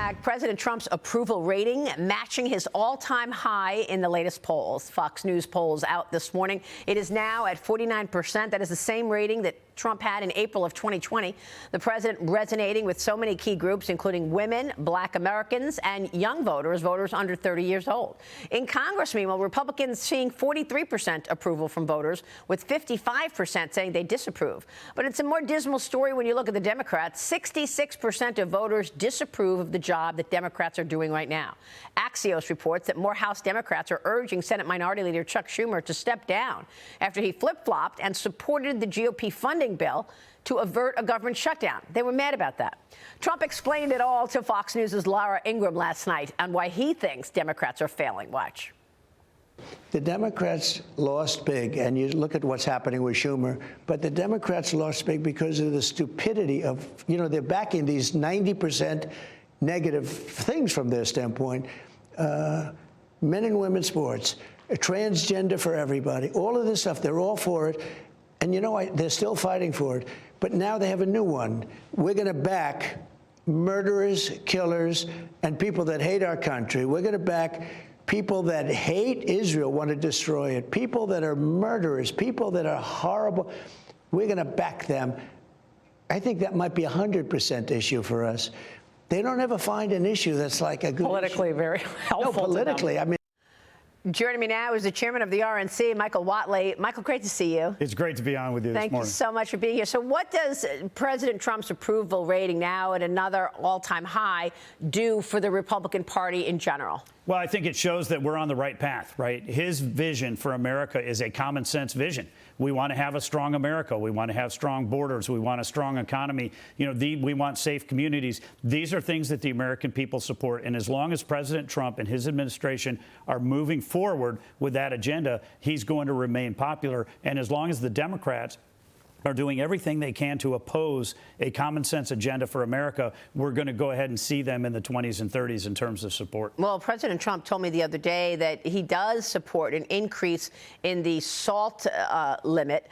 back. President Trump's approval rating matching his all-time high in the latest polls. Fox News polls out this morning. It is now at 49%. That is the same rating that Trump had in April of 2020. The president resonating with so many key groups, including women, Black Americans, and young voters, voters under 30 years old. In Congress, meanwhile, Republicans seeing 43% approval from voters, with 55% saying they disapprove. But it's a more dismal story when you look at the Democrats. 66% of voters disapprove of the job that Democrats are doing right now. Axios reports that more House Democrats are urging Senate Minority Leader Chuck Schumer to step down after he flip-flopped and supported the GOP funding bill to avert a government shutdown. They were mad about that. Trump explained it all to Fox News' Laura Ingraham last night on why he thinks Democrats are failing. Watch. The Democrats lost big, and you look at what's happening with Schumer, but the Democrats lost big because of the stupidity of, they're backing these 90% negative things from their standpoint. Men and women's sports, transgender for everybody, all of this stuff, they're all for it. And they're still fighting for it. But now they have a new one. We're going to back murderers, killers, and people that hate our country. We're going to back people that hate Israel, want to destroy it, people that are murderers, people that are horrible. We're going to back them. I think that might be a 100% issue for us. They don't ever find an issue that's like a good politically issue. Very helpful. No, politically. I mean. Joining me now is the chairman of the RNC, Michael Whatley. Michael, great to see you. It's great to be on with you this morning. Thank you so much for being here. So what does President Trump's approval rating now at another all-time high do for the Republican Party in general? Well, I think it shows that we're on the right path, right? His vision for America is a common sense vision. We want to have a strong America. We want to have strong borders. We want a strong economy. We want safe communities. These are things that the American people support. And as long as President Trump and his administration are moving forward with that agenda, he's going to remain popular. And as long as the Democrats are doing everything they can to oppose a common sense agenda for America, we're going to go ahead and see them in the 20s and 30s in terms of support. Well, President Trump told me the other day that he does support an increase in the SALT limit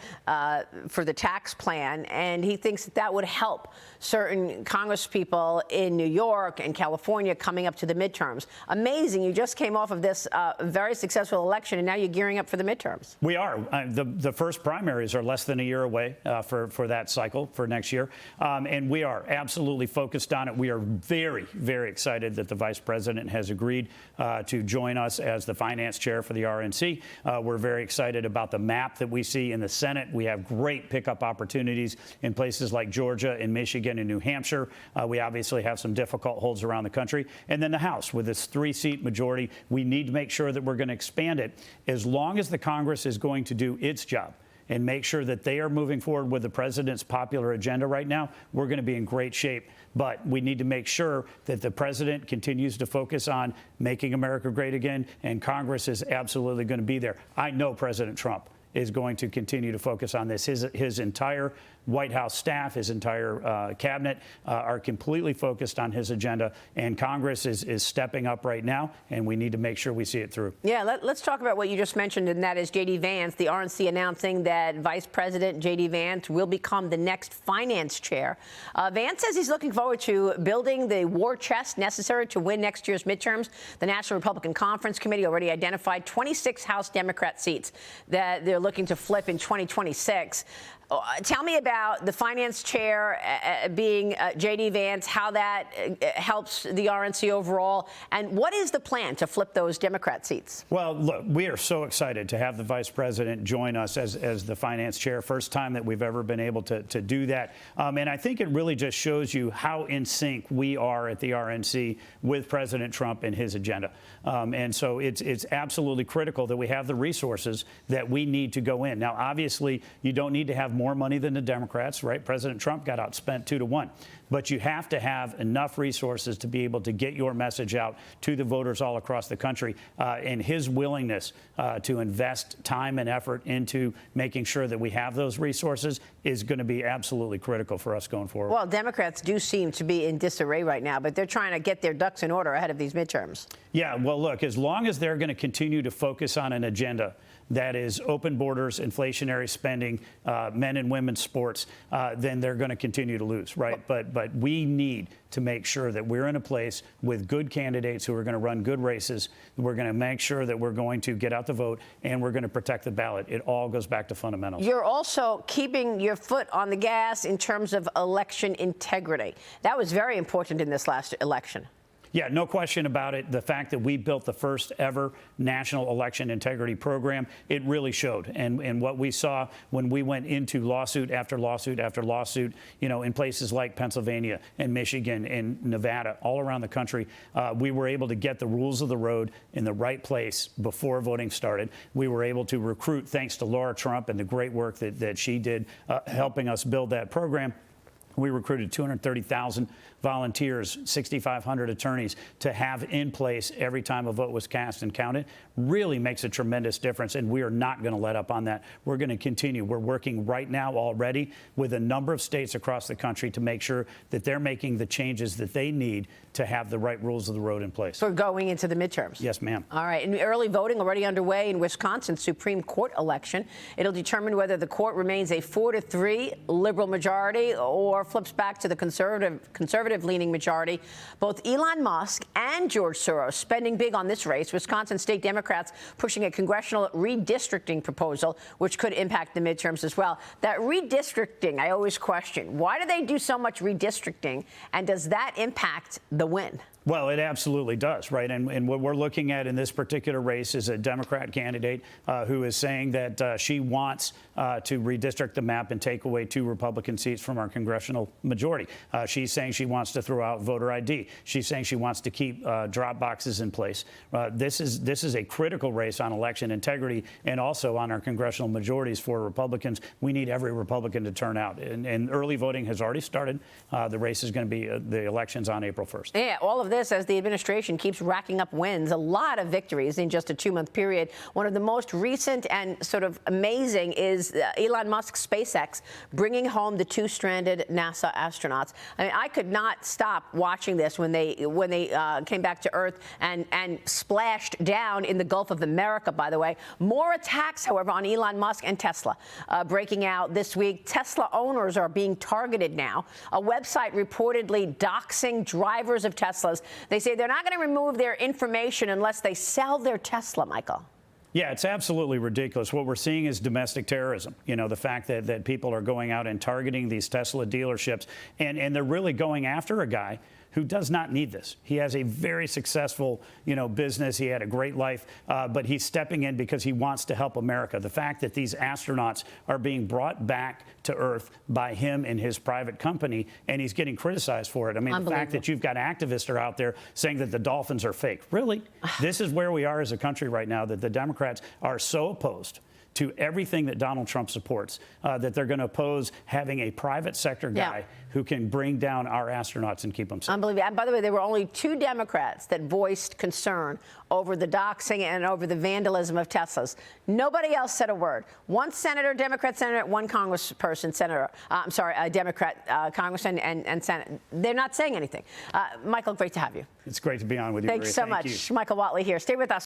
for the tax plan, and he thinks that would help certain congresspeople in New York and California coming up to the midterms. Amazing. You just came off of this very successful election, and now you're gearing up for the midterms. We are. The first primaries are less than a year away. For that cycle for next year. And we are absolutely focused on it. We are very, very excited that the vice president has agreed to join us as the finance chair for the RNC. We're very excited about the map that we see in the Senate. We have great pickup opportunities in places like Georgia and Michigan and New Hampshire. We obviously have some difficult holds around the country. And then the House, with this 3-seat majority, we need to make sure that we're going to expand it as long as the Congress is going to do its job and make sure that they are moving forward with the president's popular agenda right now. We're going to be in great shape. But we need to make sure that the president continues to focus on making America great again, and Congress is absolutely going to be there. I know President Trump is going to continue to focus on this. His entire White House staff, his entire cabinet are completely focused on his agenda, and Congress is stepping up right now, and we need to make sure we see it through. Yeah, let's talk about what you just mentioned, and that is J.D. Vance, the RNC announcing that Vice President J.D. Vance will become the next finance chair. Vance says he's looking forward to building the war chest necessary to win next year's midterms. The National Republican Conference Committee already identified 26 House Democrat seats that they're looking to flip in 2026. Tell me about the finance chair being J.D. Vance, how that helps the RNC overall, and what is the plan to flip those Democrat seats? Well, look, we are so excited to have the vice president join us as the finance chair. First time that we've ever been able to do that. And I think it really just shows you how in sync we are at the RNC with President Trump and his agenda. And so it's absolutely critical that we have the resources that we need to go in. Now, obviously, you don't need to have more money than the Democrats, right? President Trump got outspent 2-1. But you have to have enough resources to be able to get your message out to the voters all across the country. And his willingness to invest time and effort into making sure that we have those resources is going to be absolutely critical for us going forward. Well, Democrats do seem to be in disarray right now, but they're trying to get their ducks in order ahead of these midterms. Yeah, well, look, as long as they're going to continue to focus on an agenda that is open borders, inflationary spending, men and women's sports, then they're going to continue to lose, right? But But we need to make sure that we're in a place with good candidates who are going to run good races. We're going to make sure that we're going to get out the vote, and we're going to protect the ballot. It all goes back to fundamentals. You're also keeping your foot on the gas in terms of election integrity. That was very important in this last election. Yeah, no question about it. The fact that we built the first ever national election integrity program, it really showed. And what we saw when we went into lawsuit after lawsuit after lawsuit, you know, in places like Pennsylvania and Michigan and Nevada, all around the country, we were able to get the rules of the road in the right place before voting started. We were able to recruit, thanks to Laura Trump and the great work that she did helping us build that program. We recruited 230,000 volunteers, 6,500 attorneys to have in place every time a vote was cast and counted. Really makes a tremendous difference, and we are not going to let up on that. We're going to continue. We're working right now already with a number of states across the country to make sure that they're making the changes that they need to have the right rules of the road in place. For going into the midterms. Yes, ma'am. All right. And early voting already underway in Wisconsin's Supreme Court election. It'll determine whether the court remains a 4-3 liberal majority or flips back to the conservative-leaning majority. Both Elon Musk and George Soros spending big on this race. Wisconsin state Democrats pushing a congressional redistricting proposal, which could impact the midterms as well. That redistricting, I always question. Why do they do so much redistricting, and does that impact the win? Well, it absolutely does, right? And what we're looking at in this particular race is a Democrat candidate who is saying that she wants to redistrict the map and take away 2 Republican seats from our congressional majority. She's saying she wants to throw out voter ID. She's saying she wants to keep drop boxes in place. This is a critical race on election integrity and also on our congressional majorities for Republicans. We need every Republican to turn out. And early voting has already started. The race is going to be the elections on April 1st. Yeah, all of this as the administration keeps racking up wins, a lot of victories in just a 2-month period. One of the most recent and sort of amazing is Elon Musk's SpaceX bringing home the 2 stranded NASA astronauts. I mean, I could not stop watching this when they came back to Earth and splashed down in the Gulf of America, by the way. More attacks, however, on Elon Musk and Tesla breaking out this week. Tesla owners are being targeted now. A website reportedly doxing drivers of Teslas. They say they're not going to remove their information unless they sell their Tesla, Michael. Yeah, it's absolutely ridiculous. What we're seeing is domestic terrorism. You know, the fact that people are going out and targeting these Tesla dealerships, and they're really going after a guy who does not need this. He has a very successful, you know, business. He had a great life, but he's stepping in because he wants to help America. The fact that these astronauts are being brought back to Earth by him and his private company, and he's getting criticized for it. I mean, the fact that you've got activists are out there saying that the dolphins are fake. Really? This is where we are as a country right now, that the Democrats are so opposed to everything that Donald Trump supports, that they're going to oppose having a private sector guy who can bring down our astronauts and keep them safe. Unbelievable. And by the way, there were only 2 Democrats that voiced concern over the doxing and over the vandalism of Teslas. Nobody else said a word. 1 senator, Democrat senator, 1 congressperson, senator, a Democrat congressman and senator. They're not saying anything. Michael, great to have you. It's great to be on with you. Thanks so much. Michael Whatley here. Stay with us.